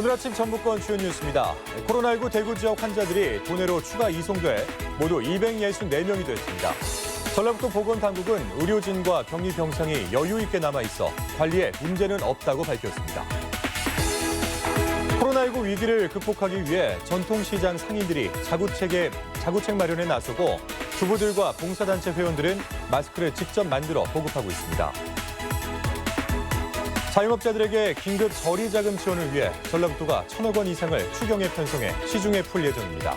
오늘 아침 전북권 주요 뉴스입니다. 코로나19 대구 지역 환자들이 도내로 추가 이송돼 모두 264명이 됐습니다. 전라북도 보건당국은 의료진과 격리병상이 여유 있게 남아있어 관리에 문제는 없다고 밝혔습니다. 코로나19 위기를 극복하기 위해 전통시장 상인들이 자구책 마련에 나서고 주부들과 봉사단체 회원들은 마스크를 직접 만들어 보급하고 있습니다. 자영업자들에게 긴급 저리자금 지원을 위해 전라북도가 1,000억 원 이상을 추경에 편성해 시중에 풀 예정입니다.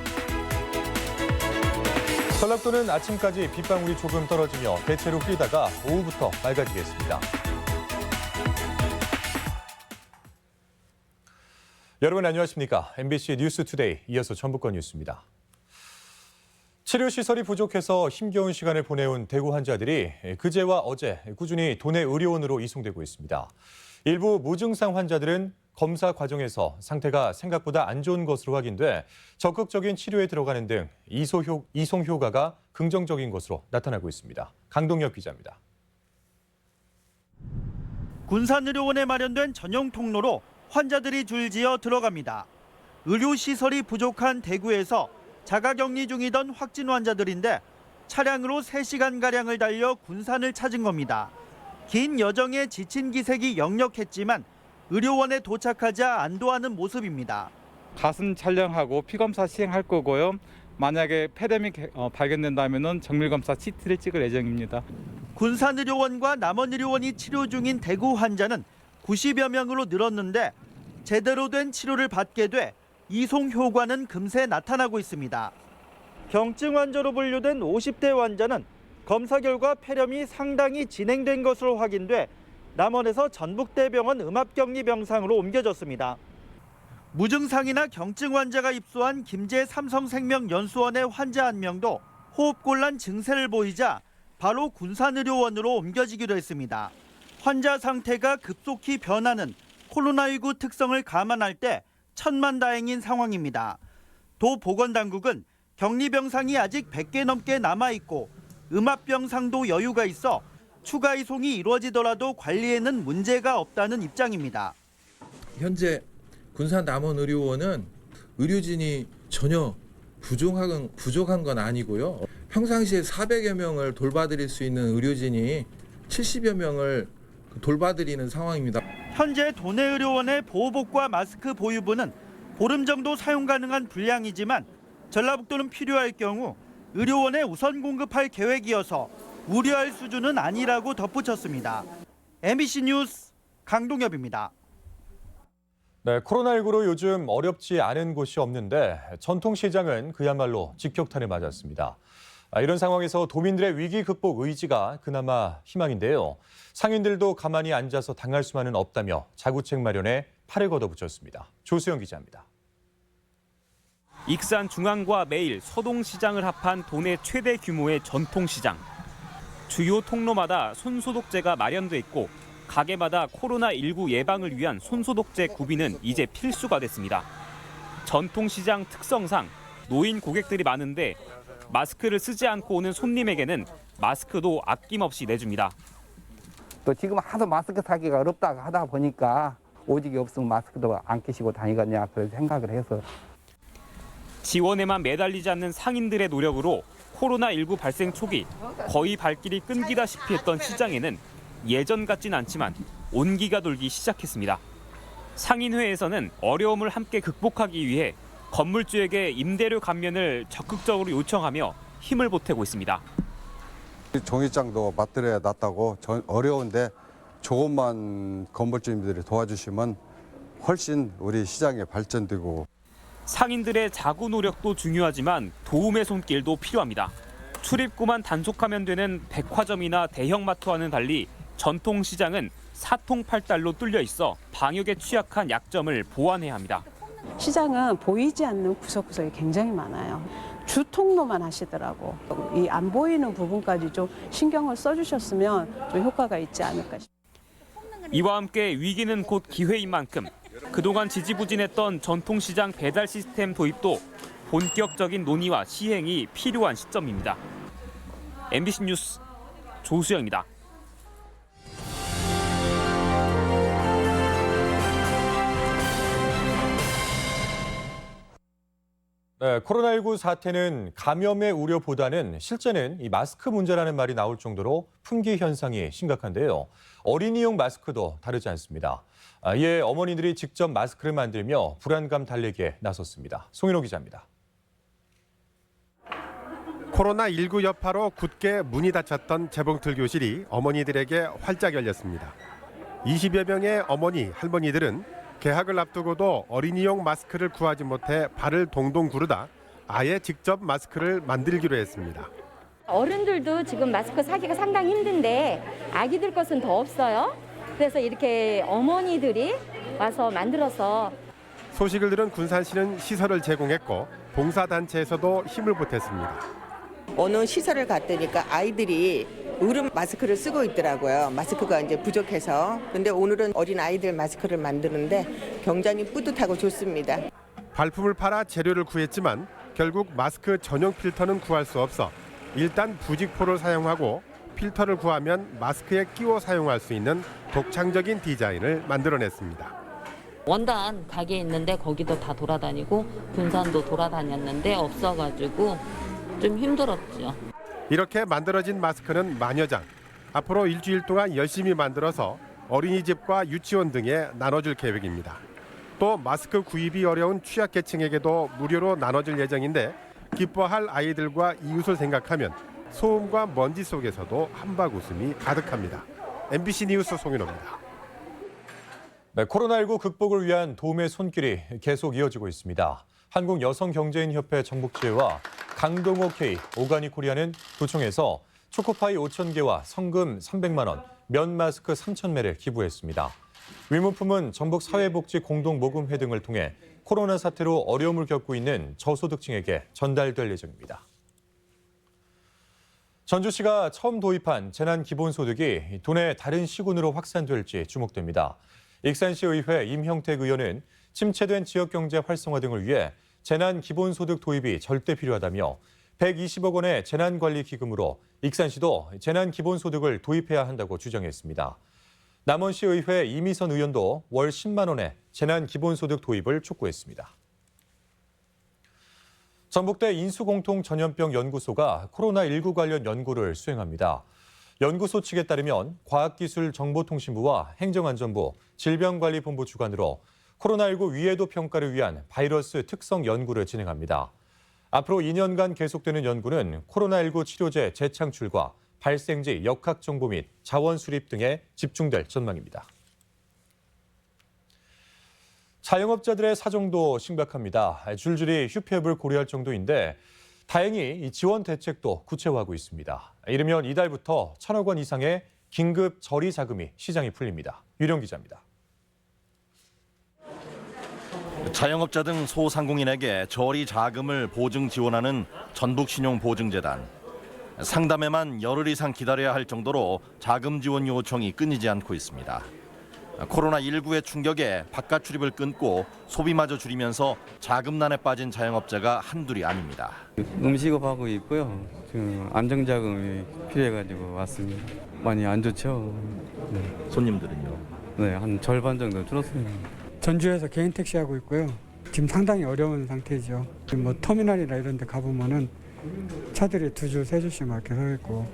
전라북도는 아침까지 빗방울이 조금 떨어지며 대체로 흐리다가 오후부터 맑아지겠습니다. 여러분 안녕하십니까? MBC 뉴스투데이 이어서 전북권 뉴스입니다. 치료시설이 부족해서 힘겨운 시간을 보내온 대구 환자들이 그제와 어제 꾸준히 도내 의료원으로 이송되고 있습니다. 일부 무증상 환자들은 검사 과정에서 상태가 생각보다 안 좋은 것으로 확인돼 적극적인 치료에 들어가는 등 이송 효과가 긍정적인 것으로 나타나고 있습니다. 강동엽 기자입니다. 군산의료원에 마련된 전용 통로로 환자들이 줄지어 들어갑니다. 의료시설이 부족한 대구에서 자가격리 중이던 확진 환자들인데 차량으로 3시간가량을 달려 군산을 찾은 겁니다. 긴 여정에 지친 기색이 역력했지만 의료원에 도착하자 안도하는 모습입니다. 가슴 촬영하고 피검사 시행할 거고요. 만약에 폐렴이 발견된다면 정밀검사 CT를 찍을 예정입니다. 군산의료원과 남원의료원이 치료 중인 대구 환자는 90여 명으로 늘었는데 제대로 된 치료를 받게 돼 이송 효과는 금세 나타나고 있습니다. 경증 환자로 분류된 50대 환자는 검사 결과 폐렴이 상당히 진행된 것으로 확인돼 남원에서 전북대병원 음압격리병상으로 옮겨졌습니다. 무증상이나 경증 환자가 입소한 김제 삼성생명연수원의 환자 한 명도 호흡곤란 증세를 보이자 바로 군산의료원으로 옮겨지기로 했습니다. 환자 상태가 급속히 변하는 코로나19 특성을 감안할 때 천만다행인 상황입니다. 도 보건당국은 격리병상이 아직 100개 넘게 남아있고 음압병상도 여유가 있어 추가 이송이 이루어지더라도 관리에는 문제가 없다는 입장입니다. 현재 군산 남원의료원은 의료진이 전혀 부족한 건 아니고요. 평상시에 400여 명을 돌봐드릴 수 있는 의료진이 70여 명을 돌봐드리는 상황입니다. 현재 도내의료원의 보호복과 마스크 보유분은 보름 정도 사용 가능한 분량이지만 전라북도는 필요할 경우 의료원에 우선 공급할 계획이어서 우려할 수준은 아니라고 덧붙였습니다. MBC 뉴스 강동엽입니다. 네, 코로나19로 요즘 어렵지 않은 곳이 없는데 전통시장은 그야말로 직격탄을 맞았습니다. 이런 상황에서 도민들의 위기 극복 의지가 그나마 희망인데요. 상인들도 가만히 앉아서 당할 수만은 없다며 자구책 마련에 팔을 걷어붙였습니다. 조수영 기자입니다. 익산 중앙과 매일 서동시장을 합한 도내 최대 규모의 전통시장. 주요 통로마다 손소독제가 마련돼 있고 가게마다 코로나19 예방을 위한 손소독제 구비는 이제 필수가 됐습니다. 전통시장 특성상 노인 고객들이 많은데 마스크를 쓰지 않고 오는 손님에게는 마스크도 아낌없이 내줍니다. 또 지금 하도 마스크 사기가 어렵다고 하다 보니까 오직이 없으면 마스크도 안 끼시고 다니겠냐 그런 생각을 해서. 지원에만 매달리지 않는 상인들의 노력으로 코로나19 발생 초기 거의 발길이 끊기다시피 했던 시장에는 예전 같진 않지만 온기가 돌기 시작했습니다. 상인회에서는 어려움을 함께 극복하기 위해 건물주에게 임대료 감면을 적극적으로 요청하며 힘을 보태고 있습니다. 종이장도 맞들어야 낫다고 어려운데 조금만 건물주님들이 도와주시면 훨씬 우리 시장이 발전되고. 상인들의 자구 노력도 중요하지만 도움의 손길도 필요합니다. 출입구만 단속하면 되는 백화점이나 대형마트와는 달리 전통시장은 사통팔달로 뚫려 있어 방역에 취약한 약점을 보완해야 합니다. 시장은 보이지 않는 구석구석이 굉장히 많아요. 주통로만 하시더라고. 이 안 보이는 부분까지 좀 신경을 써주셨으면 좀 효과가 있지 않을까 싶습니다. 이와 함께 위기는 곧 기회인 만큼 그동안 지지부진했던 전통시장 배달 시스템 도입도 본격적인 논의와 시행이 필요한 시점입니다. MBC 뉴스 조수영입니다. 네, 코로나19 사태는 감염의 우려보다는 실제는 이 마스크 문제라는 말이 나올 정도로 품귀 현상이 심각한데요. 어린이용 마스크도 다르지 않습니다. 이에 어머니들이 직접 마스크를 만들며 불안감 달래기에 나섰습니다. 송인호 기자입니다. 코로나19 여파로 굳게 문이 닫혔던 재봉틀 교실이 어머니들에게 활짝 열렸습니다. 20여 명의 어머니, 할머니들은 개학을 앞두고도 어린이용 마스크를 구하지 못해 발을 동동 구르다 아예 직접 마스크를 만들기로 했습니다. 어른들도 지금 마스크 사기가 상당히 힘든데 아기들 것은 더 없어요. 그래서 이렇게 어머니들이 와서 만들어서. 소식을 들은 군산시는 시설을 제공했고 봉사단체에서도 힘을 보탰습니다. 어느 시설을 갔더니까 아이들이 으름 마스크를 쓰고 있더라고요. 마스크가 이제 부족해서. 근데 오늘은 어린 아이들 마스크를 만드는데 굉장히 뿌듯하고 좋습니다. 발품을 팔아 재료를 구했지만 결국 마스크 전용 필터는 구할 수 없어 일단 부직포를 사용하고 필터를 구하면 마스크에 끼워 사용할 수 있는 독창적인 디자인을 만들어냈습니다. 원단 가게 있는데 거기도 다 돌아다니고 군산도 돌아다녔는데 없어가지고 좀 힘들었죠. 이렇게 만들어진 마스크는 만여 장. 앞으로 일주일 동안 열심히 만들어서 어린이집과 유치원 등에 나눠줄 계획입니다. 또 마스크 구입이 어려운 취약계층에게도 무료로 나눠줄 예정인데 기뻐할 아이들과 이웃을 생각하면 소음과 먼지 속에서도 한박 웃음이 가득합니다. MBC 뉴스 송인호입니다. 네, 코로나19 극복을 위한 도움의 손길이 계속 이어지고 있습니다. 한국여성경제인협회 정복지회와 강동호K, 오가니코리아는 도청에서 초코파이 5,000개와 성금 300만 원, 면 마스크 3,000매를 기부했습니다. 위문품은 전북사회복지공동모금회 등을 통해 코로나 사태로 어려움을 겪고 있는 저소득층에게 전달될 예정입니다. 전주시가 처음 도입한 재난기본소득이 도내 다른 시군으로 확산될지 주목됩니다. 익산시 의회 임형택 의원은 침체된 지역경제 활성화 등을 위해 재난기본소득 도입이 절대 필요하다며 120억 원의 재난관리기금으로 익산시도 재난기본소득을 도입해야 한다고 주장했습니다. 남원시 의회 이미선 의원도 월 10만 원의 재난기본소득 도입을 촉구했습니다. 전북대 인수공통전염병연구소가 코로나19 관련 연구를 수행합니다. 연구소 측에 따르면 과학기술정보통신부와 행정안전부, 질병관리본부 주관으로 코로나19 위해도 평가를 위한 바이러스 특성 연구를 진행합니다. 앞으로 2년간 계속되는 연구는 코로나19 치료제 재창출과 발생지 역학 정보 및 자원 수립 등에 집중될 전망입니다. 자영업자들의 사정도 심각합니다. 줄줄이 휴폐업을 고려할 정도인데 다행히 이 지원 대책도 구체화하고 있습니다. 이르면 이달부터 1,000억 원 이상의 긴급 저리 자금이 시장에 풀립니다. 유령 기자입니다. 자영업자 등 소상공인에게 저리 자금을 보증 지원하는 전북신용보증재단. 상담에만 열흘 이상 기다려야 할 정도로 자금 지원 요청이 끊이지 않고 있습니다. 코로나19의 충격에 바깥 출입을 끊고 소비마저 줄이면서 자금난에 빠진 자영업자가 한둘이 아닙니다. 음식업하고 있고요. 지금 안정자금이 필요해가지고 왔습니다. 많이 안 좋죠. 네. 손님들은요? 네, 한 절반 정도 줄었어요. 전주에서 개인 택시 하고 있고요. 지금 상당히 어려운 상태죠. 뭐 터미널이나 이런 데 가보면은 차들이 2줄, 3줄씩 막 이렇게 서 있고.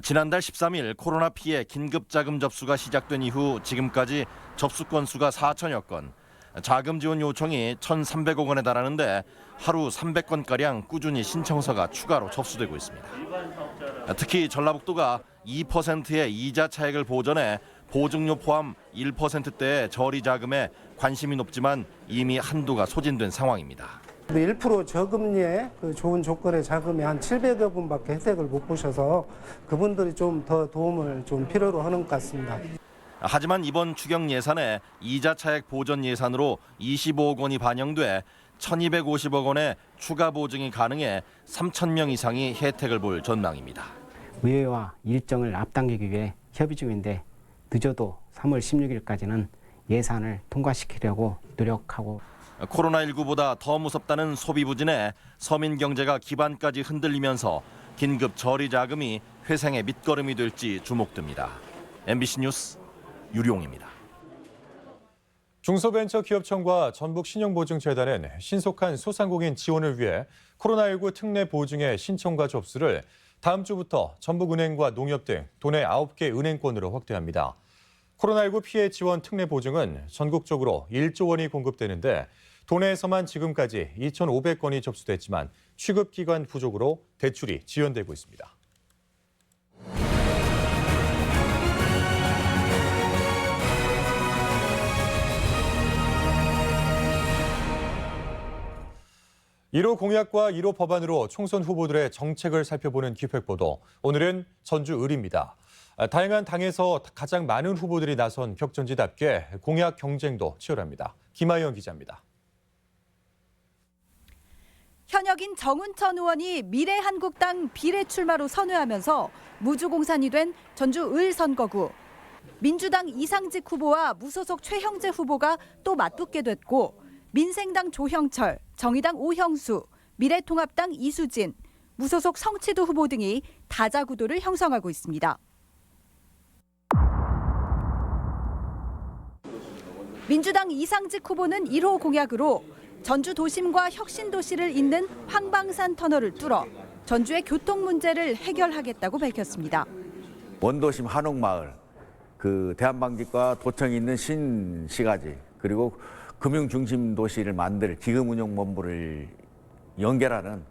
지난달 13일 코로나 피해 긴급 자금 접수가 시작된 이후 지금까지 접수 건수가 4천여 건, 자금 지원 요청이 1,300억 원에 달하는데 하루 300건가량 꾸준히 신청서가 추가로 접수되고 있습니다. 특히 전라북도가 2%의 이자 차액을 보전해 보증료 포함 1%대의 저리 자금에 관심이 높지만 이미 한도가 소진된 상황입니다. 1% 저금리에 그 좋은 조건의 자금이 한 700여 분밖에 혜택을 못 보셔서 그분들이 좀 더 도움을 좀 필요로 하는 것 같습니다. 하지만 이번 추경 예산에 이자 차액 보전 예산으로 25억 원이 반영돼 1,250억 원의 추가 보증이 가능해 3,000명 이상이 혜택을 볼 전망입니다. 의회와 일정을 앞당기기 위해 협의 중인데 늦어도 3월 16일까지는 예산을 통과시키려고 노력하고. 코로나19보다 더 무섭다는 소비 부진에 서민 경제가 기반까지 흔들리면서 긴급 저리 자금이 회생의 밑거름이 될지 주목됩니다. MBC 뉴스 유룡입니다. 중소벤처기업청과 전북신용보증재단은 신속한 소상공인 지원을 위해 코로나19 특례 보증의 신청과 접수를 다음 주부터 전북은행과 농협 등 도내 9개 은행권으로 확대합니다. 코로나19 피해 지원 특례 보증은 전국적으로 1조 원이 공급되는데 도내에서만 지금까지 2,500건이 접수됐지만 취급기관 부족으로 대출이 지연되고 있습니다. (1호) 공약과 (1호) 법안으로 총선 후보들의 정책을 살펴보는 기획보도. 오늘은 전주 을입니다. 다양한 당에서 가장 많은 후보들이 나선 격전지답게 공약 경쟁도 치열합니다. 김하영 기자입니다. 현역인 정운천 의원이 미래한국당 비례 출마로 선회하면서 무주공산이 된 전주 을 선거구. 민주당 이상직 후보와 무소속 최형재 후보가 또 맞붙게 됐고 민생당 조형철, 정의당 오형수, 미래통합당 이수진, 무소속 성치도 후보 등이 다자 구도를 형성하고 있습니다. 민주당 이상직 후보는 1호 공약으로 전주 도심과 혁신도시를 잇는 황방산 터널을 뚫어 전주의 교통 문제를 해결하겠다고 밝혔습니다. 원도심 한옥마을, 대한방직과 도청이 있는 신시가지, 그리고 금융중심 도시를 만들 기금운용본부를 연결하는.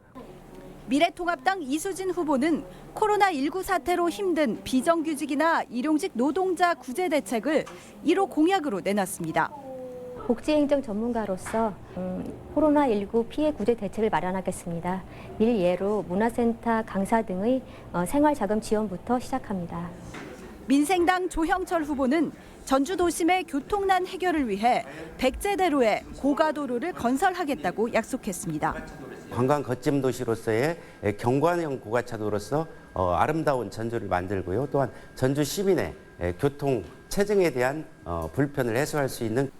미래통합당 이수진 후보는 코로나19 사태로 힘든 비정규직이나 일용직 노동자 구제 대책을 1호 공약으로 내놨습니다. 복지행정 전문가로서 코로나19 피해 구제 대책을 마련하겠습니다. 일예로 문화센터 강사 등의 생활자금 지원부터 시작합니다. 민생당 조형철 후보는 전주 도심의 교통난 해결을 위해 백제대로에 고가도로를 건설하겠다고 약속했습니다. 관광 거점 도시로서의 경관형 고가차도로서 아름다운 전주를 만들고요. 또한 전주 시민의 교통 체증에 대한 불편을 해소할 수 있는.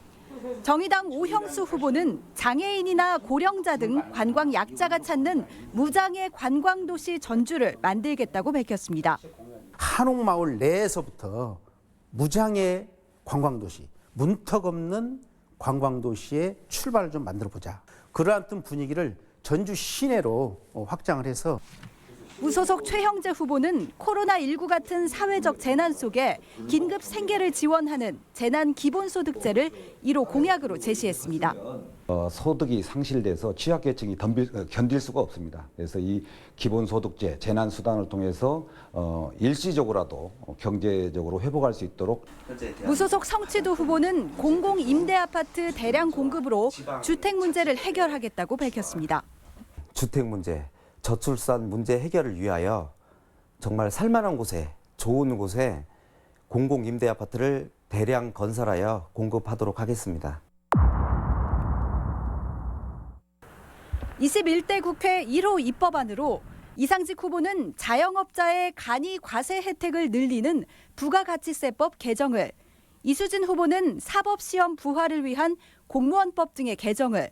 정의당 오형수 후보는 장애인이나 고령자 등 관광 약자가 찾는 무장애 관광도시 전주를 만들겠다고 밝혔습니다. 한옥마을 내에서부터 무장애 관광도시, 문턱 없는 관광도시의 출발을 좀 만들어보자. 그러한 분위기를 전주 시내로 확장을 해서. 무소속 최형재 후보는 코로나19 같은 사회적 재난 속에 긴급 생계를 지원하는 재난 기본소득제를 1호 공약으로 제시했습니다. 소득이 상실돼서 취약계층이 견딜 수가 없습니다. 그래서 이 기본소득제, 재난수당을 통해서 일시적으로라도 경제적으로 회복할 수 있도록. 무소속 성치도 후보는 공공임대아파트 대량 공급으로 주택 문제를 해결하겠다고 밝혔습니다. 주택 문제, 저출산 문제 해결을 위하여 정말 살만한 곳에, 좋은 곳에 공공임대아파트를 대량 건설하여 공급하도록 하겠습니다. 21대 국회 1호 입법안으로 이상직 후보는 자영업자의 간이 과세 혜택을 늘리는 부가가치세법 개정을, 이수진 후보는 사법시험 부활을 위한 공무원법 등의 개정을,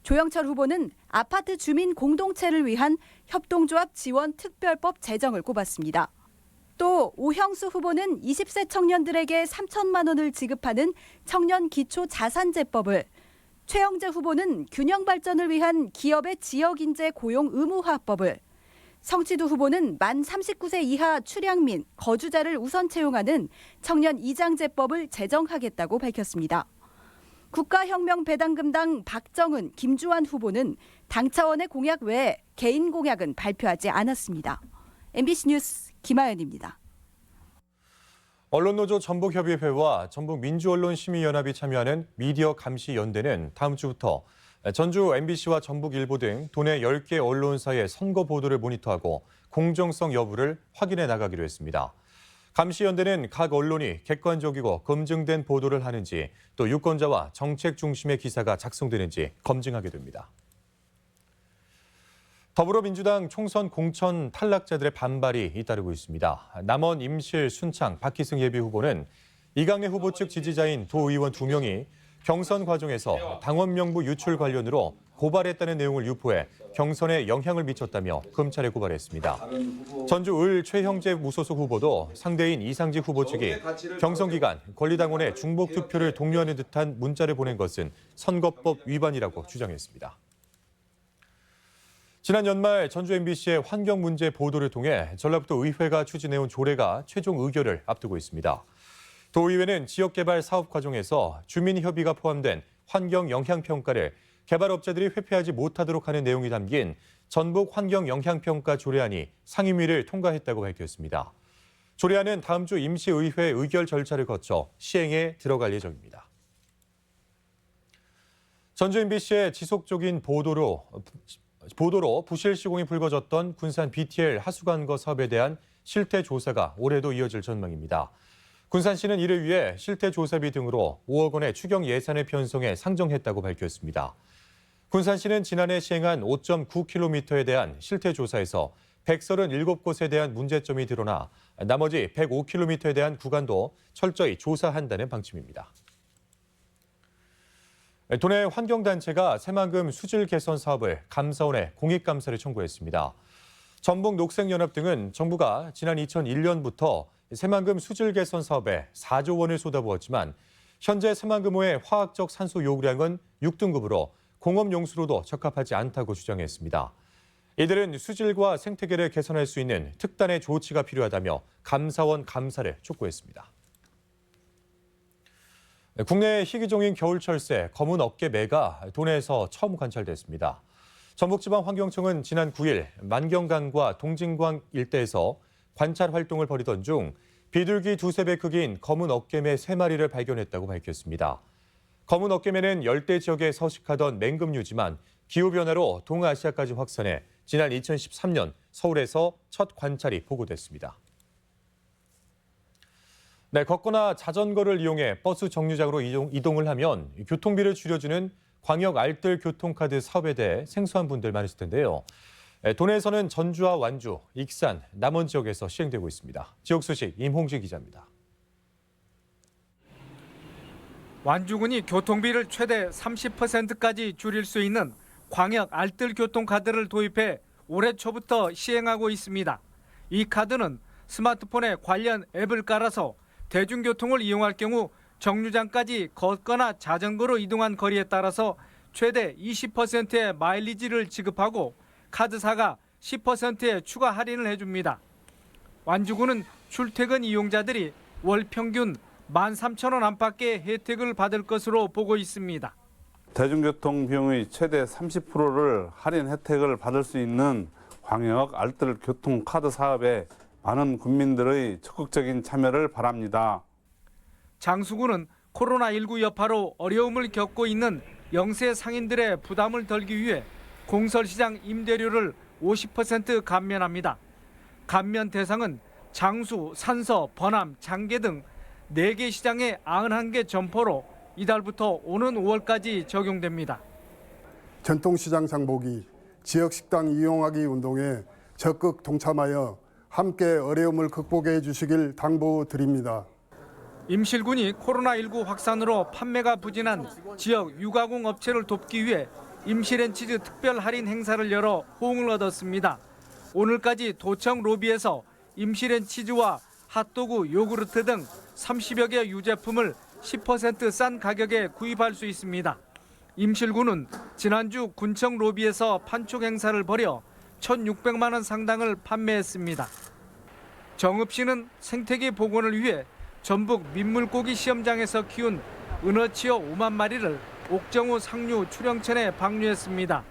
조형철 후보는 아파트 주민 공동체를 위한 협동조합 지원 특별법 제정을 꼽았습니다. 또 오형수 후보는 20세 청년들에게 3천만 원을 지급하는 청년 기초 자산제법을, 최형재 후보는 균형 발전을 위한 기업의 지역인재 고용 의무화법을, 성치도 후보는 만 39세 이하 출향민, 거주자를 우선 채용하는 청년 이장제법을 제정하겠다고 밝혔습니다. 국가혁명배당금당 박정은, 김주환 후보는 당 차원의 공약 외에 개인 공약은 발표하지 않았습니다. MBC 뉴스 김하연입니다. 언론노조 전북협의회와 전북민주언론심의연합이 참여하는 미디어감시연대는 다음 주부터 전주 MBC와 전북일보 등 도내 10개 언론사의 선거 보도를 모니터하고 공정성 여부를 확인해 나가기로 했습니다. 감시연대는 각 언론이 객관적이고 검증된 보도를 하는지, 또 유권자와 정책 중심의 기사가 작성되는지 검증하게 됩니다. 더불어민주당 총선 공천 탈락자들의 반발이 잇따르고 있습니다. 남원, 임실, 순창, 박희승 예비후보는 이강래 후보 측 지지자인 도의원 2명이 경선 과정에서 당원 명부 유출 관련으로 고발했다는 내용을 유포해 경선에 영향을 미쳤다며 검찰에 고발했습니다. 전주 을 최형재 무소속 후보도 상대인 이상직 후보 측이 경선 기간 권리당원의 중복 투표를 독려하는 듯한 문자를 보낸 것은 선거법 위반이라고 주장했습니다. 지난 연말 전주 MBC의 환경 문제 보도를 통해 전라북도 의회가 추진해온 조례가 최종 의결을 앞두고 있습니다. 도의회는 지역개발 사업 과정에서 주민협의가 포함된 환경 영향평가를 개발업자들이 회피하지 못하도록 하는 내용이 담긴 전북 환경 영향평가 조례안이 상임위를 통과했다고 밝혔습니다. 조례안은 다음 주 임시의회 의결 절차를 거쳐 시행에 들어갈 예정입니다. 전주 MBC의 지속적인 보도로 부실 시공이 불거졌던 군산 BTL 하수관거 사업에 대한 실태 조사가 올해도 이어질 전망입니다. 군산시는 이를 위해 실태 조사비 등으로 5억 원의 추경 예산을 편성해 상정했다고 밝혔습니다. 군산시는 지난해 시행한 5.9km에 대한 실태 조사에서 137곳에 대한 문제점이 드러나 나머지 105km에 대한 구간도 철저히 조사한다는 방침입니다. 도내 환경단체가 새만금 수질 개선 사업을 감사원에 공익감사를 청구했습니다. 전북녹색연합 등은 정부가 지난 2001년부터 새만금 수질 개선 사업에 4조 원을 쏟아부었지만 현재 새만금호의 화학적 산소 요구량은 6등급으로 공업용수로도 적합하지 않다고 주장했습니다. 이들은 수질과 생태계를 개선할 수 있는 특단의 조치가 필요하다며 감사원 감사를 촉구했습니다. 국내 희귀종인 겨울철새 검은 어깨매가 도내에서 처음 관찰됐습니다. 전북지방환경청은 지난 9일 만경강과 동진강 일대에서 관찰 활동을 벌이던 중 비둘기 두세 배 크기인 검은 어깨매 3마리를 발견했다고 밝혔습니다. 검은 어깨매는 열대 지역에 서식하던 맹금류지만 기후변화로 동아시아까지 확산해 지난 2013년 서울에서 첫 관찰이 보고됐습니다. 걷거나 자전거를 이용해 버스 정류장으로 이동을 하면 교통비를 줄여주는 광역 알뜰 교통카드 사업에 대해 생소한 분들 많으실 텐데요. 도내에서는 전주와 완주, 익산, 남원 지역에서 시행되고 있습니다. 지역 소식 임홍진 기자입니다. 완주군이 교통비를 최대 30%까지 줄일 수 있는 광역 알뜰 교통카드를 도입해 올해 초부터 시행하고 있습니다. 이 카드는 스마트폰에 관련 앱을 깔아서 대중교통을 이용할 경우 정류장까지 걷거나 자전거로 이동한 거리에 따라서 최대 20%의 마일리지를 지급하고 카드사가 10%의 추가 할인을 해줍니다. 완주군은 출퇴근 이용자들이 월 평균 13,000원 안팎의 혜택을 받을 것으로 보고 있습니다. 대중교통 비용의 최대 30%를 할인 혜택을 받을 수 있는 광역 알뜰 교통카드 사업에 많은 국민들의 적극적인 참여를 바랍니다. 장수군은 코로나19 여파로 어려움을 겪고 있는 영세 상인들의 부담을 덜기 위해 공설시장 임대료를 50% 감면합니다. 감면 대상은 장수, 산서, 번암, 장계 등 4개 시장의 91개 점포로 이달부터 오는 5월까지 적용됩니다. 전통시장 장보기, 지역식당 이용하기 운동에 적극 동참하여 함께 어려움을 극복해 주시길 당부드립니다. 임실군이 코로나19 확산으로 판매가 부진한 지역 유가공 업체를 돕기 위해 임실앤치즈 특별 할인 행사를 열어 호응을 얻었습니다. 오늘까지 도청 로비에서 임실앤치즈와 핫도그, 요구르트 등 30여 개 유제품을 10% 싼 가격에 구입할 수 있습니다. 임실군은 지난주 군청 로비에서 판촉 행사를 벌여 1,600만 원 상당을 판매했습니다. 정읍시는 생태계 복원을 위해 전북 민물고기 시험장에서 키운 은어치어 5만 마리를 옥정우 상류 출렁천에 방류했습니다.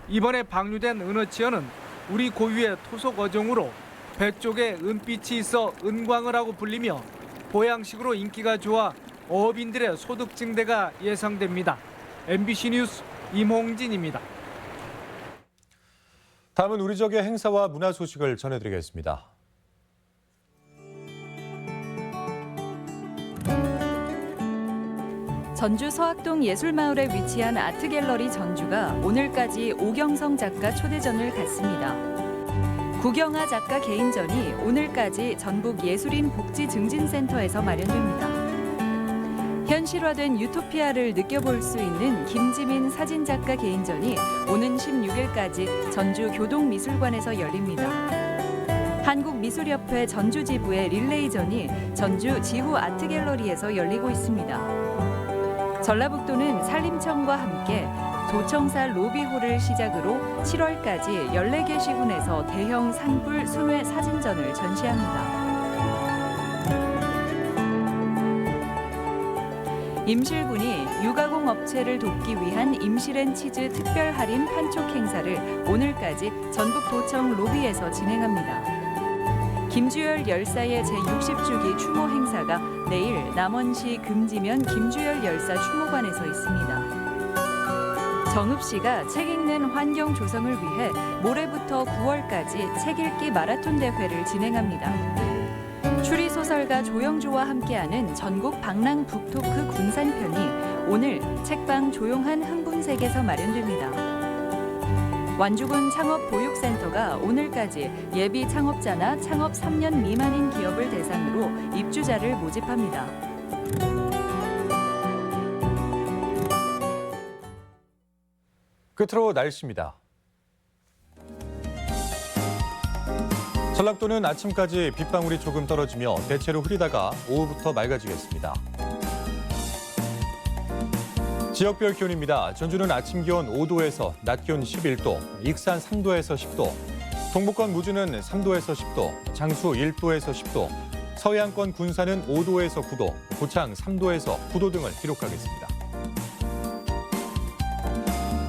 이번에 방류된 은어치어는 우리 고유의 토속 어종으로 배 쪽에 은빛이 있어 은광을 하고 불리며 보양식으로 인기가 좋아 어업인들의 소득 증대가 예상됩니다. MBC 뉴스 임홍진입니다. 다음은 우리 지역의 행사와 문화 소식을 전해드리겠습니다. 전주 서학동 예술마을에 위치한 아트갤러리 전주가 오늘까지 오경성 작가 초대전을 갖습니다. 구경하 작가 개인전이 오늘까지 전북 예술인 복지증진센터에서 마련됩니다. 현실화된 유토피아를 느껴볼 수 있는 김지민 사진작가 개인전이 오는 16일까지 전주 교동미술관에서 열립니다. 한국미술협회 전주지부의 릴레이전이 전주 지후 아트갤러리에서 열리고 있습니다. 전라북도는 산림청과 함께 도청사 로비홀을 시작으로 7월까지 14개 시군에서 대형 산불 순회 사진전을 전시합니다. 임실군이 유가공 업체를 돕기 위한 임실앤치즈 특별 할인 판촉 행사를 오늘까지 전북도청 로비에서 진행합니다. 김주열 열사의 제60주기 추모 행사가 내일 남원시 금지면 김주열 열사 추모관에서 있습니다. 정읍 씨가 책 읽는 환경 조성을 위해 모레부터 9월까지 책 읽기 마라톤 대회를 진행합니다. 추리소설가 조영조와 함께하는 전국 방랑 북토크 군산편이 오늘 책방 조용한 흥분색에서 마련됩니다. 완주군 창업보육센터가 오늘까지 예비 창업자나 창업 3년 미만인 기업을 대상으로 입주자를 모집합니다. 끝으로 날씨입니다. 전라도는 아침까지 빗방울이 조금 떨어지며 대체로 흐리다가 오후부터 맑아지겠습니다. 지역별 기온입니다. 전주는 아침 기온 5도에서 낮 기온 11도, 익산 3도에서 10도, 동부권 무주는 3도에서 10도, 장수 1도에서 10도, 서해안권 군산은 5도에서 9도, 고창 3도에서 9도 등을 기록하겠습니다.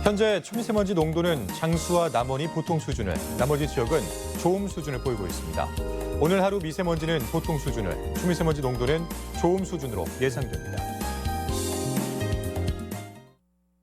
현재 초미세먼지 농도는 장수와 남원이 보통 수준을, 나머지 지역은 좋음 수준을 보이고 있습니다. 오늘 하루 미세먼지는 보통 수준을, 초미세먼지 농도는 좋음 수준으로 예상됩니다.